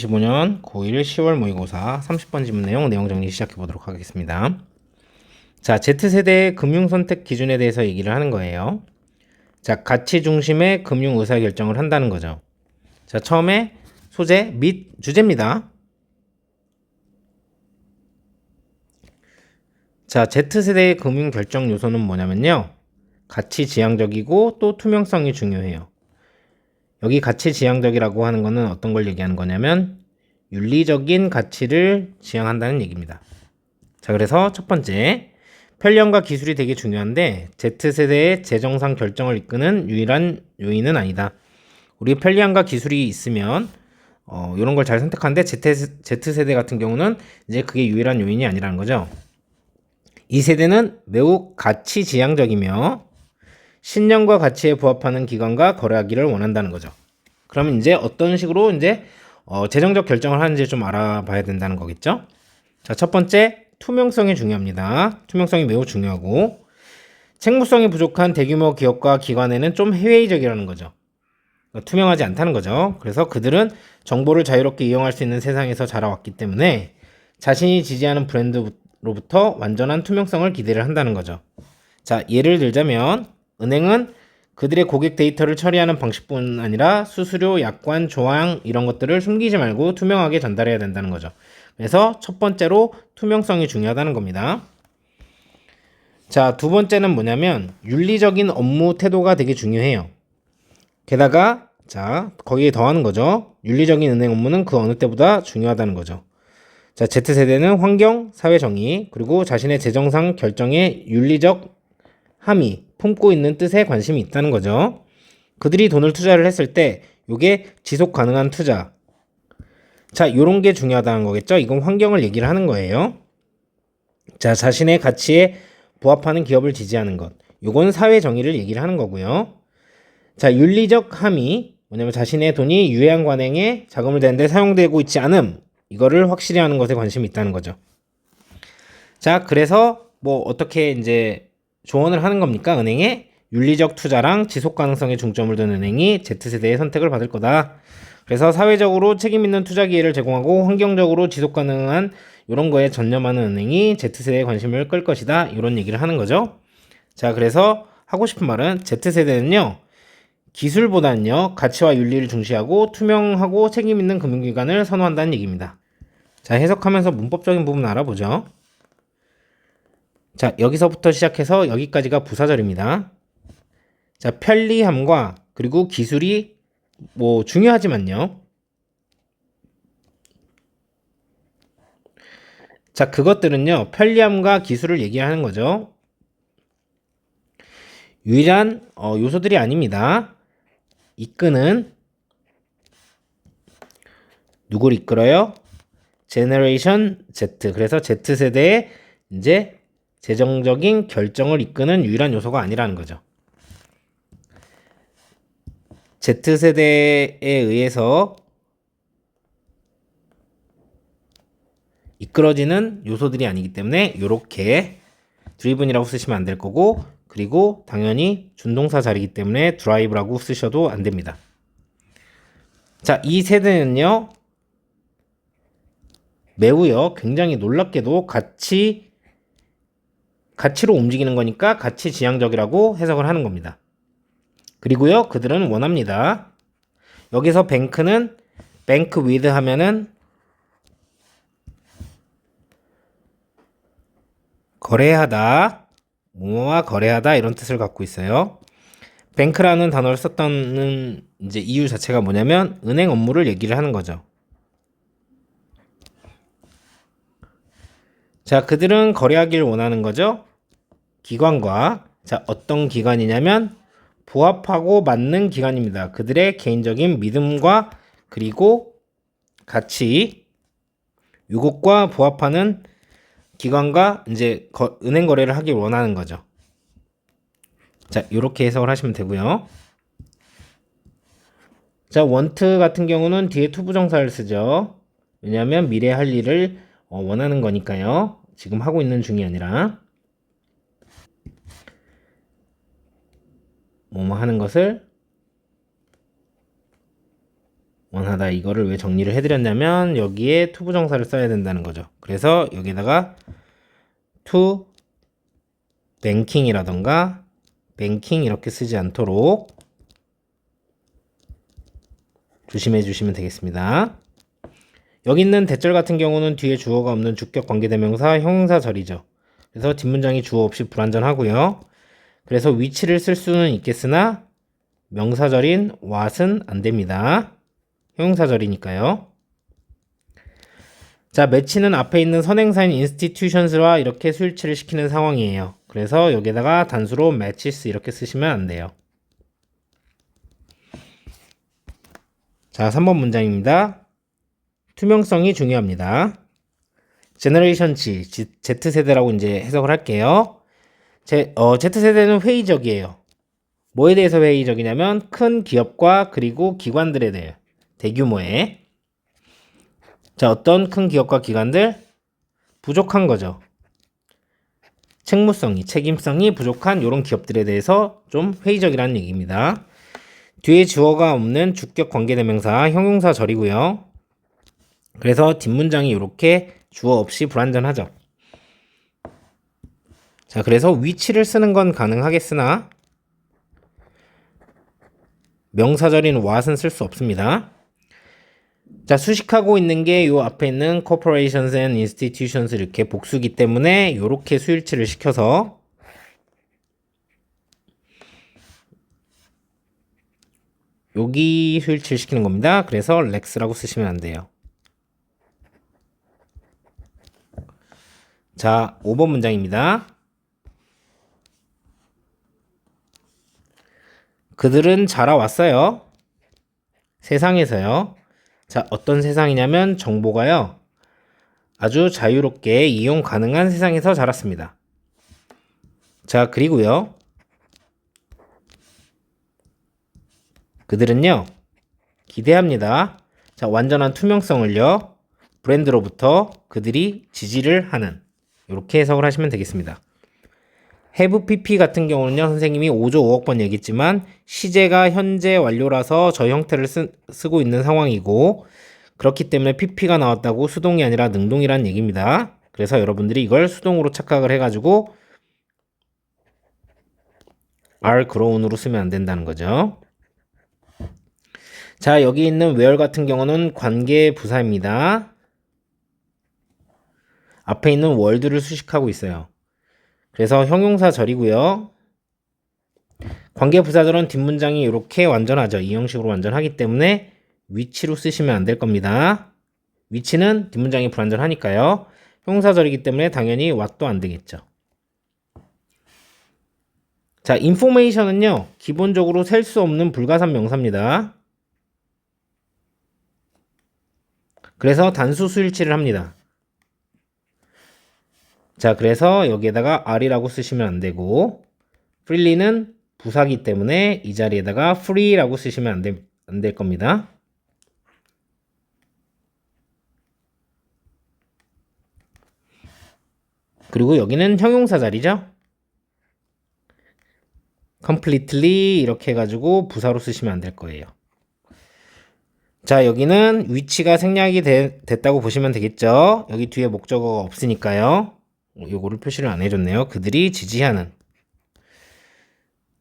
2025년 고1 10월 모의고사 30번 지문 내용 정리 시작해 보도록 하겠습니다. 자, Z세대의 금융 선택 기준에 대해서 얘기를 하는 거예요. 자, 가치 중심의 금융 의사 결정을 한다는 거죠. 자, 처음에 소재 및 주제입니다. 자, Z세대의 금융 결정 요소는 뭐냐면요. 가치 지향적이고 또 투명성이 중요해요. 여기 가치 지향적이라고 하는 거는 어떤 걸 얘기하는 거냐면 윤리적인 가치를 지향한다는 얘기입니다. 자, 그래서 첫 번째, 편리함과 기술이 되게 중요한데 Z세대의 재정상 결정을 이끄는 유일한 요인은 아니다. 우리 편리함과 기술이 있으면 이런 걸 잘 선택하는데 Z세대 같은 경우는 이제 그게 유일한 요인이 아니라는 거죠. 이 세대는 매우 가치 지향적이며 신념과 가치에 부합하는 기관과 거래하기를 원한다는 거죠. 그러면 이제 어떤 식으로 이제 재정적 결정을 하는지 좀 알아봐야 된다는 거겠죠. 자, 첫 번째, 투명성이 중요합니다. 투명성이 매우 중요하고 책무성이 부족한 대규모 기업과 기관에는 좀 회의적이라는 거죠. 투명하지 않다는 거죠. 그래서 그들은 정보를 자유롭게 이용할 수 있는 세상에서 자라왔기 때문에 자신이 지지하는 브랜드로부터 완전한 투명성을 기대를 한다는 거죠. 자, 예를 들자면 은행은 그들의 고객 데이터를 처리하는 방식뿐 아니라 수수료, 약관, 조항 이런 것들을 숨기지 말고 투명하게 전달해야 된다는 거죠. 그래서 첫 번째로 투명성이 중요하다는 겁니다. 자, 두 번째는 뭐냐면 윤리적인 업무 태도가 되게 중요해요. 게다가 자, 거기에 더하는 거죠. 윤리적인 은행 업무는 그 어느 때보다 중요하다는 거죠. 자, Z세대는 환경, 사회 정의, 그리고 자신의 재정상 결정에 윤리적 함의, 품고 있는 뜻에 관심이 있다는 거죠. 그들이 돈을 투자를 했을 때 이게 지속 가능한 투자. 자, 요런 게 중요하다는 거겠죠. 이건 환경을 얘기를 하는 거예요. 자, 자신의 가치에 부합하는 기업을 지지하는 것. 요건 사회 정의를 얘기를 하는 거고요. 자, 윤리적 함의. 뭐냐면 자신의 돈이 유해한 관행에 자금을 대는데 사용되고 있지 않음. 이거를 확실히 하는 것에 관심이 있다는 거죠. 자, 그래서 뭐 어떻게 이제 조언을 하는 겁니까? 은행에 윤리적 투자랑 지속 가능성에 중점을 둔 은행이 Z세대의 선택을 받을 거다. 그래서 사회적으로 책임 있는 투자 기회를 제공하고 환경적으로 지속 가능한 이런 거에 전념하는 은행이 Z세대에 관심을 끌 것이다. 이런 얘기를 하는 거죠. 자, 그래서 하고 싶은 말은 Z세대는요. 기술보다는요. 가치와 윤리를 중시하고 투명하고 책임 있는 금융기관을 선호한다는 얘기입니다. 자, 해석하면서 문법적인 부분 알아보죠. 자, 여기서부터 시작해서 여기까지가 부사절입니다. 자, 편리함과 그리고 기술이 뭐 중요하지만요. 자, 그것들은요. 편리함과 기술을 얘기하는 거죠. 유일한 요소들이 아닙니다. 이끄는 누굴 이끌어요? 제너레이션 Z. 그래서 Z세대의 이제 재정적인 결정을 이끄는 유일한 요소가 아니라는 거죠. Z세대에 의해서 이끌어지는 요소들이 아니기 때문에 이렇게 드리븐이라고 쓰시면 안 될 거고, 그리고 당연히 준동사 자리이기 때문에 드라이브라고 쓰셔도 안 됩니다. 자, 이 세대는요 매우요 굉장히 놀랍게도 가치로 움직이는 거니까 가치 지향적이라고 해석을 하는 겁니다. 그리고요 그들은 원합니다. 여기서 뱅크는 뱅크 위드 하면은 거래하다, 뭐와 거래하다 이런 뜻을 갖고 있어요. 뱅크라는 단어를 썼다는 이제 이유 자체가 뭐냐면 은행 업무를 얘기를 하는 거죠. 자, 그들은 거래하기를 원하는 거죠. 기관과 자, 어떤 기관이냐면 부합하고 맞는 기관입니다. 그들의 개인적인 믿음과 그리고 가치, 요것과 부합하는 기관과 이제 은행 거래를 하길 원하는 거죠. 자, 이렇게 해석을 하시면 되고요. 자, want 같은 경우는 뒤에 투부정사를 쓰죠. 왜냐하면 미래 할 일을 원하는 거니까요. 지금 하고 있는 중이 아니라 뭐뭐 하는 것을 원하다 이거를 왜 정리를 해드렸냐면 여기에 to 부정사를 써야 된다는 거죠. 그래서 여기다가 to banking이라던가 banking 이렇게 쓰지 않도록 조심해 주시면 되겠습니다. 여기 있는 대절 같은 경우는 뒤에 주어가 없는 주격 관계대명사 형용사절이죠. 그래서 뒷문장이 주어 없이 불완전하고요. 그래서 위치를 쓸 수는 있겠으나 명사절인 what은 안 됩니다. 형용사절이니까요. 자, 매치는 앞에 있는 선행사인 institutions와 이렇게 수일치를 시키는 상황이에요. 그래서 여기다가 단수로 matches 이렇게 쓰시면 안 돼요. 자, 3번 문장입니다. 투명성이 중요합니다. 제너레이션 Z세대라고 이제 해석을 할게요. Z세대는 회의적이에요. 뭐에 대해서 회의적이냐면 큰 기업과 그리고 기관들에 대해 대규모의 자, 어떤 큰 기업과 기관들? 부족한 거죠. 책무성이, 책임성이 부족한 이런 기업들에 대해서 좀 회의적이라는 얘기입니다. 뒤에 주어가 없는 주격 관계대명사 형용사절이고요. 그래서 뒷문장이 이렇게 주어 없이 불완전하죠. 자, 그래서 위치를 쓰는 건 가능하겠으나 명사절인 what은 쓸 수 없습니다. 자, 수식하고 있는 게 요 앞에 있는 corporations and institutions 이렇게 복수기 때문에 요렇게 수일치를 시켜서 여기 수일치를 시키는 겁니다. 그래서 lex라고 쓰시면 안 돼요. 자, 5번 문장입니다. 그들은 자라왔어요. 세상에서요. 자, 어떤 세상이냐면 정보가요. 아주 자유롭게 이용 가능한 세상에서 자랐습니다. 자, 그리고요. 그들은요. 기대합니다. 자, 완전한 투명성을요. 브랜드로부터 그들이 지지를 하는 이렇게 해석을 하시면 되겠습니다. have pp 같은 경우는요. 선생님이 5조 5억 번 얘기했지만 시제가 현재 완료라서 저 형태를 쓰고 있는 상황이고 그렇기 때문에 pp가 나왔다고 수동이 아니라 능동이라는 얘기입니다. 그래서 여러분들이 이걸 수동으로 착각을 해가지고 are grown으로 쓰면 안 된다는 거죠. 자, 여기 있는 where 같은 경우는 관계 부사입니다. 앞에 있는 월드를 수식하고 있어요. 그래서 형용사절이고요. 관계부사절은 뒷문장이 이렇게 완전하죠. 이 형식으로 완전하기 때문에 위치로 쓰시면 안 될 겁니다. 위치는 뒷문장이 불완전하니까요. 형용사절이기 때문에 당연히 what도 안 되겠죠. 자, information은요. 기본적으로 셀 수 없는 불가산 명사입니다. 그래서 단수 수일치를 합니다. 자, 그래서 여기에다가 are이라고 쓰시면 안 되고 freely는 부사기 때문에 이 자리에다가 free라고 쓰시면 안 될 겁니다. 그리고 여기는 형용사 자리죠. completely 이렇게 해가지고 부사로 쓰시면 안 될 거예요. 자, 여기는 위치가 생략이 됐다고 보시면 되겠죠. 여기 뒤에 목적어가 없으니까요. 요거를 표시를 안 해줬네요. 그들이 지지하는.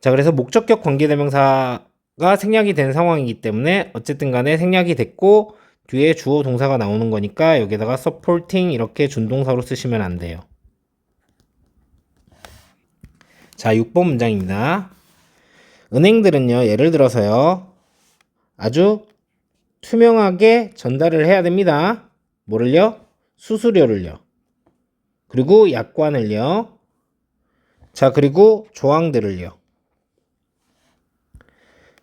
자, 그래서 목적격 관계대명사가 생략이 된 상황이기 때문에 어쨌든 간에 생략이 됐고 뒤에 주어 동사가 나오는 거니까 여기다가 supporting 이렇게 준동사로 쓰시면 안 돼요. 자, 6번 문장입니다. 은행들은요, 예를 들어서요, 아주 투명하게 전달을 해야 됩니다. 뭐를요? 수수료를요. 그리고 약관을요. 자, 그리고 조항들을요.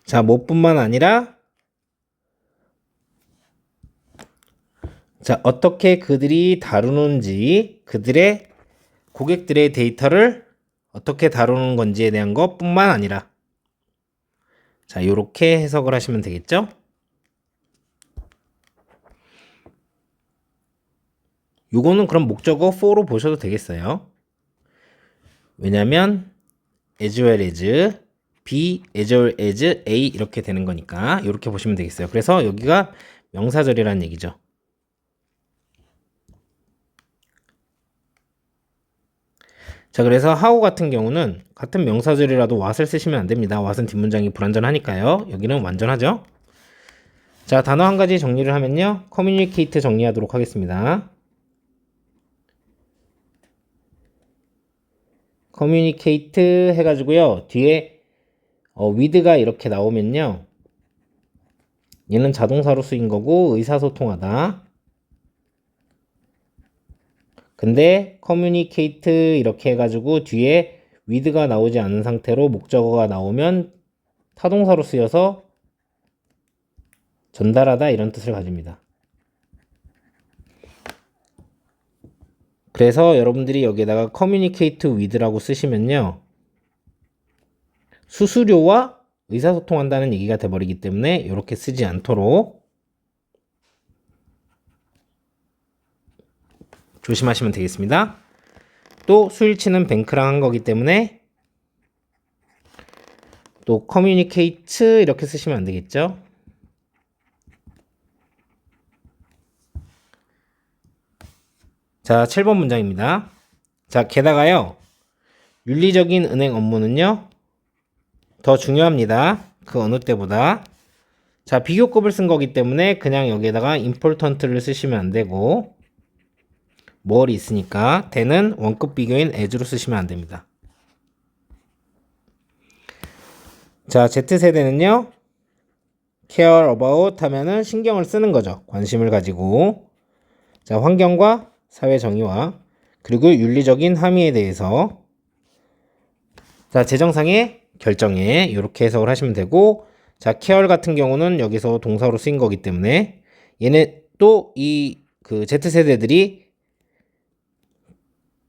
자, 뭐뿐만 아니라 자, 어떻게 그들이 다루는지 그들의 고객들의 데이터를 어떻게 다루는 건지에 대한 것뿐만 아니라 자, 요렇게 해석을 하시면 되겠죠? 요거는 그럼 목적어 for로 보셔도 되겠어요. 왜냐면 as well as, be as well as a 이렇게 되는 거니까 이렇게 보시면 되겠어요. 그래서 여기가 명사절이라는 얘기죠. 자, 그래서 how 같은 경우는 같은 명사절이라도 what을 쓰시면 안 됩니다. what은 뒷문장이 불완전하니까요. 여기는 완전하죠. 자, 단어 한 가지 정리를 하면요. communicate 정리하도록 하겠습니다. communicate 해가지고요. 뒤에 with가 이렇게 나오면요. 얘는 자동사로 쓰인 거고 의사소통하다. 근데 communicate 이렇게 해가지고 뒤에 with가 나오지 않은 상태로 목적어가 나오면 타동사로 쓰여서 전달하다 이런 뜻을 가집니다. 그래서 여러분들이 여기에다가 communicate with라고 쓰시면요. 수수료와 의사소통한다는 얘기가 돼버리기 때문에 이렇게 쓰지 않도록 조심하시면 되겠습니다. 또 수일치는 뱅크랑 한 거기 때문에 또 communicate 이렇게 쓰시면 안 되겠죠. 자, 7번 문장입니다. 자, 게다가요. 윤리적인 은행 업무는요. 더 중요합니다. 그 어느 때보다. 자, 비교급을 쓴 거기 때문에 그냥 여기에다가 important를 쓰시면 안 되고 뭐를 있으니까 대는 원급 비교인 as로 쓰시면 안 됩니다. 자, Z세대는요. care about 하면은 신경을 쓰는 거죠. 관심을 가지고. 자, 환경과 사회 정의와 그리고 윤리적인 함의에 대해서 자, 재정상의 결정에 이렇게 해석을 하시면 되고 자, care 같은 경우는 여기서 동사로 쓰인 거기 때문에 얘네 또 이 그 Z세대들이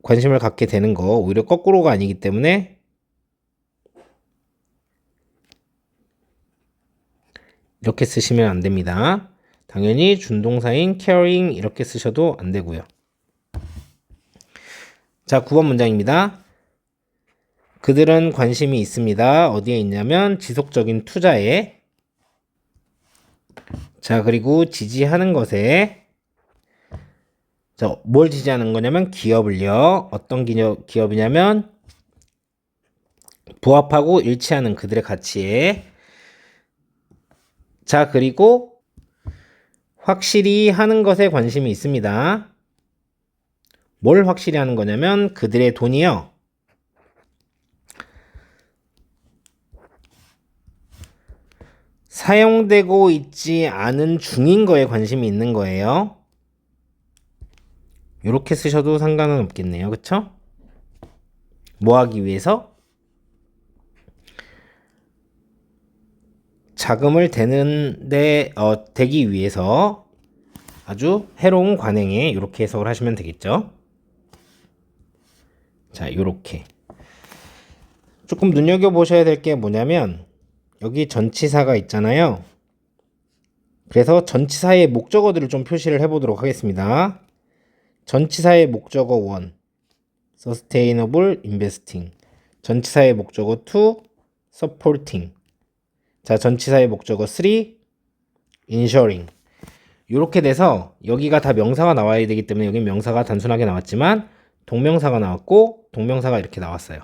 관심을 갖게 되는 거 오히려 거꾸로가 아니기 때문에 이렇게 쓰시면 안 됩니다. 당연히 준동사인 caring 이렇게 쓰셔도 안 되고요. 자, 9번 문장입니다. 그들은 관심이 있습니다. 어디에 있냐면 지속적인 투자에 자, 그리고 지지하는 것에 자, 뭘 지지하는 거냐면 기업을요. 어떤 기업이냐면 부합하고 일치하는 그들의 가치에 자, 그리고 확실히 하는 것에 관심이 있습니다. 뭘 확실히 하는 거냐면 그들의 돈이요. 사용되고 있지 않은 중인 거에 관심이 있는 거예요. 이렇게 쓰셔도 상관은 없겠네요. 그쵸? 뭐 하기 위해서? 자금을 대기 위해서 아주 해로운 관행에 이렇게 해석을 하시면 되겠죠. 자, 요렇게 조금 눈여겨보셔야 될 게 뭐냐면 여기 전치사가 있잖아요. 그래서 전치사의 목적어들을 좀 표시를 해보도록 하겠습니다. 전치사의 목적어 1, Sustainable Investing. 전치사의 목적어 2, Supporting. 자, 전치사의 목적어 3, Ensuring. 이렇게 돼서 여기가 다 명사가 나와야 되기 때문에 여기 명사가 단순하게 나왔지만 동명사가 나왔고 동명사가 이렇게 나왔어요.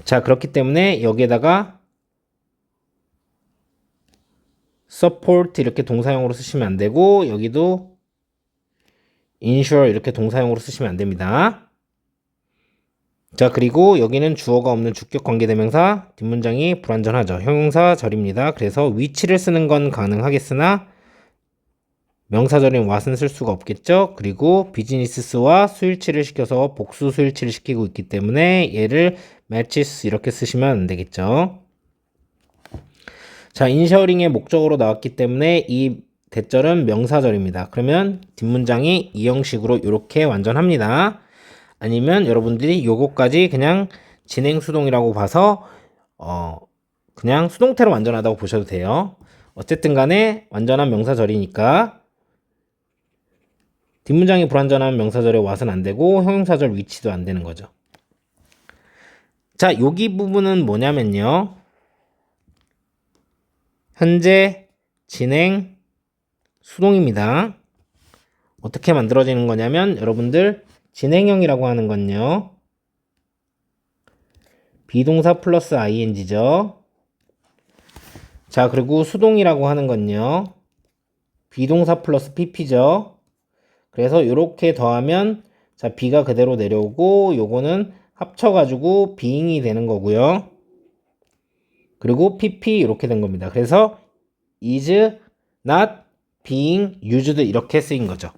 자, 그렇기 때문에 여기에다가 support 이렇게 동사형으로 쓰시면 안 되고 여기도 ensure 이렇게 동사형으로 쓰시면 안 됩니다. 자, 그리고 여기는 주어가 없는 주격 관계대명사 뒷문장이 불완전하죠. 형용사절입니다. 그래서 위치를 쓰는 건 가능하겠으나 명사절인 what은 쓸 수가 없겠죠. 그리고 비즈니스와 수일치를 시켜서 복수 수일치를 시키고 있기 때문에 얘를 matches 이렇게 쓰시면 안 되겠죠. 자, 인셔링의 목적으로 나왔기 때문에 이 대절은 명사절입니다. 그러면 뒷문장이 이 형식으로 이렇게 완전합니다. 아니면 여러분들이 요거까지 그냥 진행수동이라고 봐서 그냥 수동태로 완전하다고 보셔도 돼요. 어쨌든 간에 완전한 명사절이니까 뒷문장이 불완전한 명사절에 what은 안 되고 형용사절 위치도 안 되는 거죠. 자, 여기 부분은 뭐냐면요. 현재 진행 수동입니다. 어떻게 만들어지는 거냐면 여러분들 진행형이라고 하는 건요. 비동사 플러스 ing죠. 자, 그리고 수동이라고 하는 건요. 비동사 플러스 pp죠. 그래서 이렇게 더하면 자, B가 그대로 내려오고 요거는 합쳐가지고 being이 되는 거고요. 그리고 PP 이렇게 된 겁니다. 그래서 is not being used 이렇게 쓰인 거죠.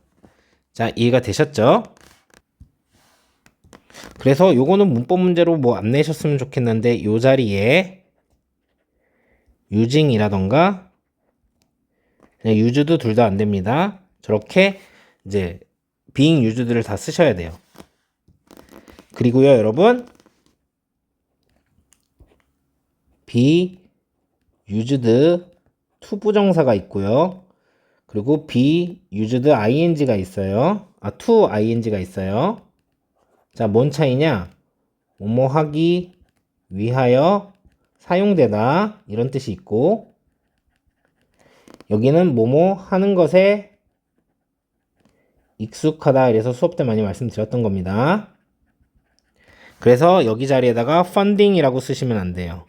자, 이해가 되셨죠? 그래서 요거는 문법 문제로 뭐 안 내셨으면 좋겠는데 요 자리에 using이라던가 그냥 used 둘 다 안 됩니다. 저렇게 이제 being used를 다 쓰셔야 돼요. 그리고요, 여러분 be used 투부정사가 있고요. 그리고 be used ing가 있어요. to ing가 있어요. 자, 뭔 차이냐? 뭐뭐 하기 위하여 사용되다 이런 뜻이 있고 여기는 뭐뭐 하는 것에 익숙하다 이래서 수업 때 많이 말씀드렸던 겁니다. 그래서 여기 자리에다가 funding이라고 쓰시면 안 돼요.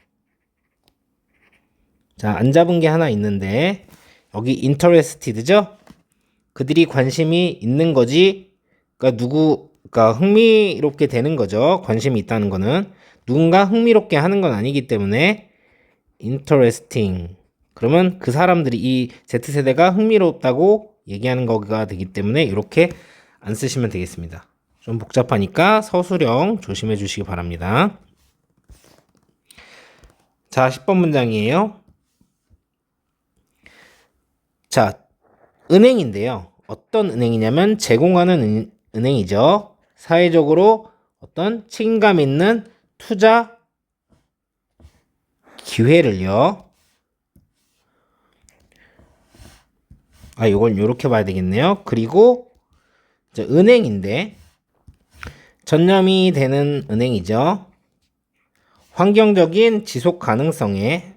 자, 안 잡은 게 하나 있는데 여기 interested죠? 그들이 관심이 있는 거지. 그러니까 흥미롭게 되는 거죠. 관심이 있다는 거는 누군가 흥미롭게 하는 건 아니기 때문에 interesting. 그러면 그 사람들이 이 Z세대가 흥미롭다고 얘기하는 거가 되기 때문에 이렇게 안 쓰시면 되겠습니다. 좀 복잡하니까 서술형 조심해 주시기 바랍니다. 자, 10번 문장이에요. 자, 은행인데요. 어떤 은행이냐면 제공하는 은행이죠. 사회적으로 어떤 책임감 있는 투자 기회를요. 이건 이렇게 봐야 되겠네요. 그리고 이제 은행인데 전념이 되는 은행이죠. 환경적인 지속 가능성에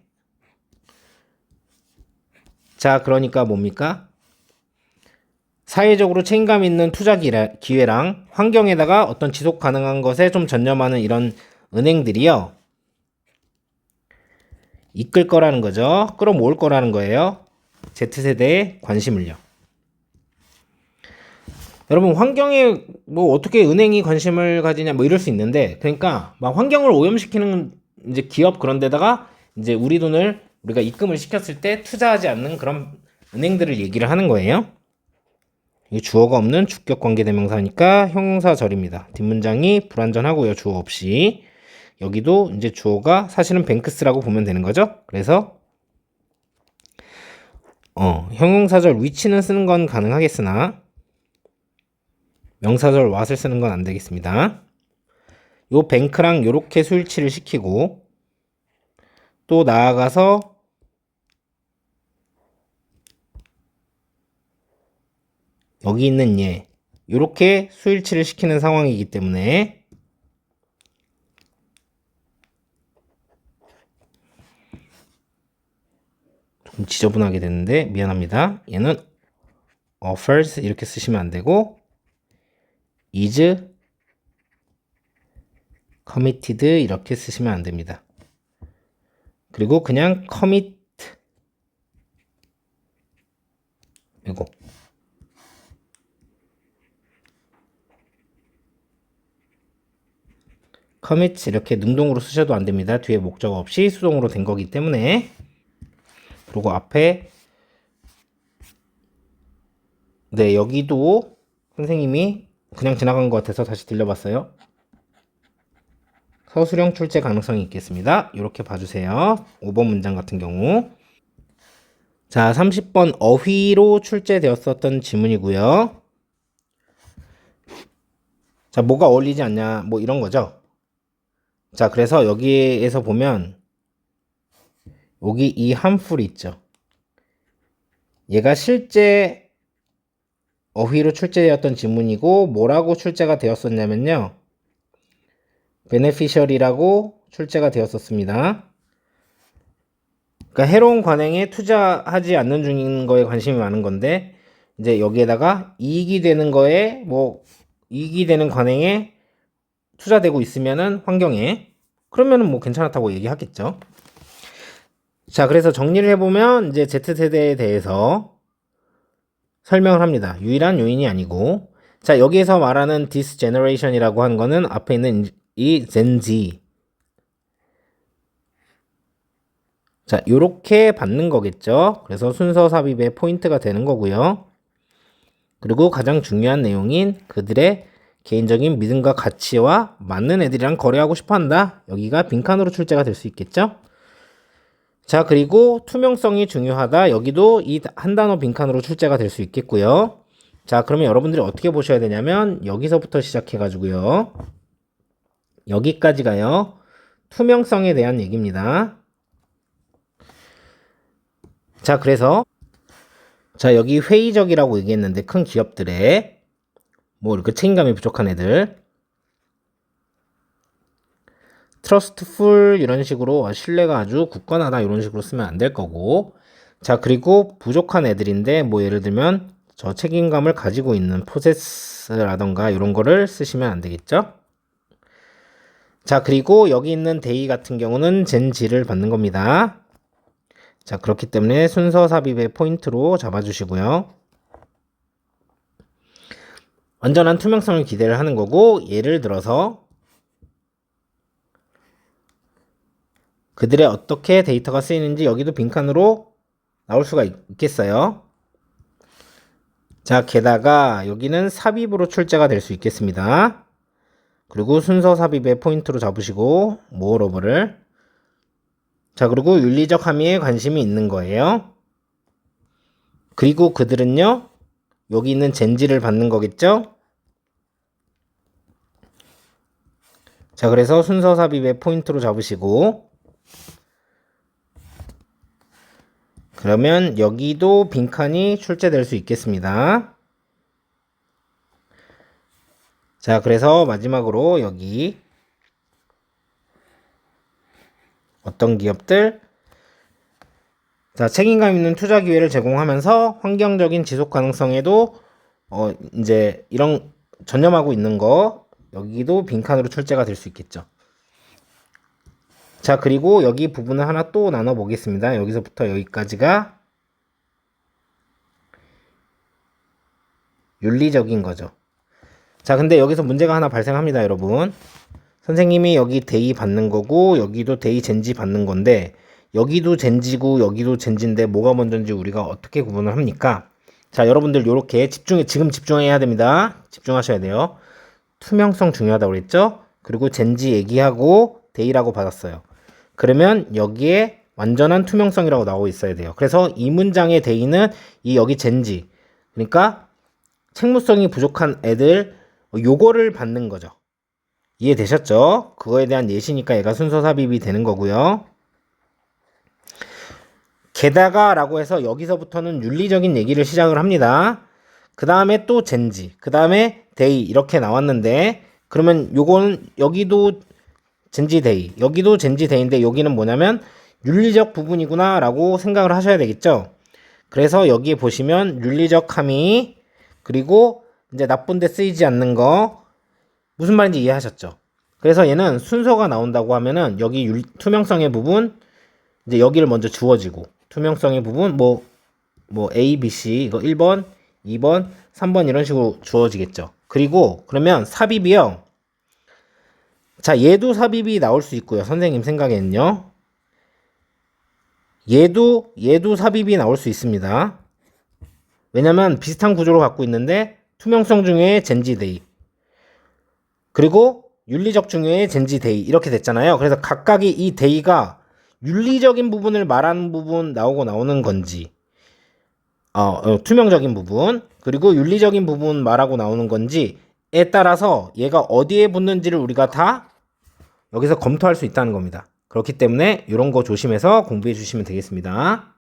자, 그러니까 뭡니까? 사회적으로 책임감 있는 투자 기회랑 환경에다가 어떤 지속 가능한 것에 좀 전념하는 이런 은행들이요. 이끌 거라는 거죠. 끌어모을 거라는 거예요. Z세대의 관심을요. 여러분, 환경에 뭐 어떻게 은행이 관심을 가지냐 뭐 이럴 수 있는데 그러니까 막 환경을 오염시키는 이제 기업 그런 데다가 이제 우리 돈을 우리가 입금을 시켰을 때 투자하지 않는 그런 은행들을 얘기를 하는 거예요. 이 주어가 없는 주격 관계 대명사니까 형용사절입니다. 뒷문장이 불완전하고요. 주어 없이. 여기도 이제 주어가 사실은 뱅크스라고 보면 되는 거죠. 그래서 형용사절 위치는 쓰는 건 가능하겠으나 명사절 what을 쓰는 건 안 되겠습니다. 요 뱅크랑 요렇게 수일치를 시키고 또 나아가서 여기 있는 얘 요렇게 수일치를 시키는 상황이기 때문에 좀 지저분하게 됐는데 미안합니다. 얘는 offers 이렇게 쓰시면 안 되고 is committed 이렇게 쓰시면 안 됩니다. 그리고 그냥 commit 이거 commit 이렇게 능동으로 쓰셔도 안 됩니다. 뒤에 목적 없이 수동으로 된 거기 때문에 그리고 앞에 네 여기도 선생님이 그냥 지나간 것 같아서 다시 들려봤어요. 서술형 출제 가능성이 있겠습니다. 이렇게 봐주세요. 5번 문장 같은 경우 자 30번 어휘로 출제되었었던 지문이고요. 자 뭐가 어울리지 않냐 뭐 이런 거죠. 자 그래서 여기에서 보면 여기 이 한풀이 있죠. 얘가 실제 어휘로 출제되었던 지문이고 뭐라고 출제가 되었었냐면요. beneficial이라고 출제가 되었었습니다. 그러니까 해로운 관행에 투자하지 않는 중인 거에 관심이 많은 건데, 이제 여기에다가 이익이 되는 거에 이익이 되는 관행에 투자되고 있으면은 환경에, 그러면은 괜찮았다고 얘기하겠죠. 자, 그래서 정리를 해보면 이제 Z세대에 대해서 설명을 합니다. 유일한 요인이 아니고, 자, 여기에서 말하는 this generation이라고 하는 거는 앞에 있는 이 Gen Z. 자, 요렇게 받는 거겠죠. 그래서 순서 삽입의 포인트가 되는 거고요. 그리고 가장 중요한 내용인 그들의 개인적인 믿음과 가치와 맞는 애들이랑 거래하고 싶어 한다. 여기가 빈칸으로 출제가 될 수 있겠죠. 자, 그리고 투명성이 중요하다. 여기도 이 한 단어 빈칸으로 출제가 될 수 있겠고요. 자, 그러면 여러분들이 어떻게 보셔야 되냐면 여기서부터 시작해 가지고요. 여기까지가요. 투명성에 대한 얘기입니다. 자, 그래서 자, 여기 회의적이라고 얘기했는데 큰 기업들의 이렇게 책임감이 부족한 애들, 트러스트풀 이런 식으로 신뢰가 아주 굳건하다 이런 식으로 쓰면 안 될 거고, 자, 그리고 부족한 애들인데 예를 들면 저 책임감을 가지고 있는 포세스라던가 이런 거를 쓰시면 안 되겠죠. 자, 그리고 여기 있는 데이 같은 경우는 젠지를 받는 겁니다. 자, 그렇기 때문에 순서 삽입의 포인트로 잡아주시고요. 완전한 투명성을 기대를 하는 거고, 예를 들어서 그들의 어떻게 데이터가 쓰이는지 여기도 빈칸으로 나올 수가 있겠어요. 자, 게다가 여기는 삽입으로 출제가 될 수 있겠습니다. 그리고 순서 삽입의 포인트로 잡으시고 모어로버를, 자, 그리고 윤리적 함의에 관심이 있는 거예요. 그리고 그들은요, 여기 있는 젠지를 받는 거겠죠. 자, 그래서 순서 삽입의 포인트로 잡으시고, 그러면 여기도 빈칸이 출제될 수 있겠습니다. 자, 그래서 마지막으로 여기 어떤 기업들, 자, 책임감 있는 투자 기회를 제공하면서 환경적인 지속 가능성에도 이제 이런 전념하고 있는 거, 여기도 빈칸으로 출제가 될 수 있겠죠. 자, 그리고 여기 부분을 하나 또 나눠 보겠습니다. 여기서부터 여기까지가 윤리적인 거죠. 자, 근데 여기서 문제가 하나 발생합니다, 여러분. 선생님이 여기 데이 받는 거고 여기도 데이 젠지 받는 건데, 여기도 젠지고 여기도 젠지인데 뭐가 먼저인지 우리가 어떻게 구분을 합니까? 자, 여러분들 요렇게 지금 집중해야 됩니다. 집중하셔야 돼요. 투명성 중요하다고 그랬죠? 그리고 젠지 얘기하고 데이라고 받았어요. 그러면 여기에 완전한 투명성이라고 나오고 있어야 돼요. 그래서 이 문장의 데이는 여기 젠지, 그러니까 책무성이 부족한 애들, 요거를 받는 거죠. 이해되셨죠? 그거에 대한 예시니까 얘가 순서 삽입이 되는 거고요. 게다가 라고 해서 여기서부터는 윤리적인 얘기를 시작을 합니다. 그 다음에 또 젠지, 그 다음에 데이 이렇게 나왔는데, 그러면 요거는 여기도 젠지 데이, 여기도 젠지 데이인데 여기는 뭐냐면 윤리적 부분이구나 라고 생각을 하셔야 되겠죠. 그래서 여기에 보시면 윤리적 함의, 그리고 이제 나쁜 데 쓰이지 않는 거, 무슨 말인지 이해하셨죠? 그래서 얘는 순서가 나온다고 하면은 여기 투명성의 부분, 이제 여기를 먼저 주어지고, 투명성의 부분 A, B, C 이거 1번, 2번, 3번 이런 식으로 주어지겠죠. 그리고 그러면 삽입이요. 자, 얘도 삽입이 나올 수 있고요. 선생님 생각에는요. 얘도 삽입이 나올 수 있습니다. 왜냐면 비슷한 구조를 갖고 있는데 투명성 중에 젠지 데이, 그리고 윤리적 중에 젠지 데이 이렇게 됐잖아요. 그래서 각각이 이 데이가 윤리적인 부분을 말하는 부분 나오는 건지, 투명적인 부분, 그리고 윤리적인 부분 말하고 나오는 건지에 따라서 얘가 어디에 붙는지를 우리가 다 여기서 검토할 수 있다는 겁니다. 그렇기 때문에 이런 거 조심해서 공부해 주시면 되겠습니다.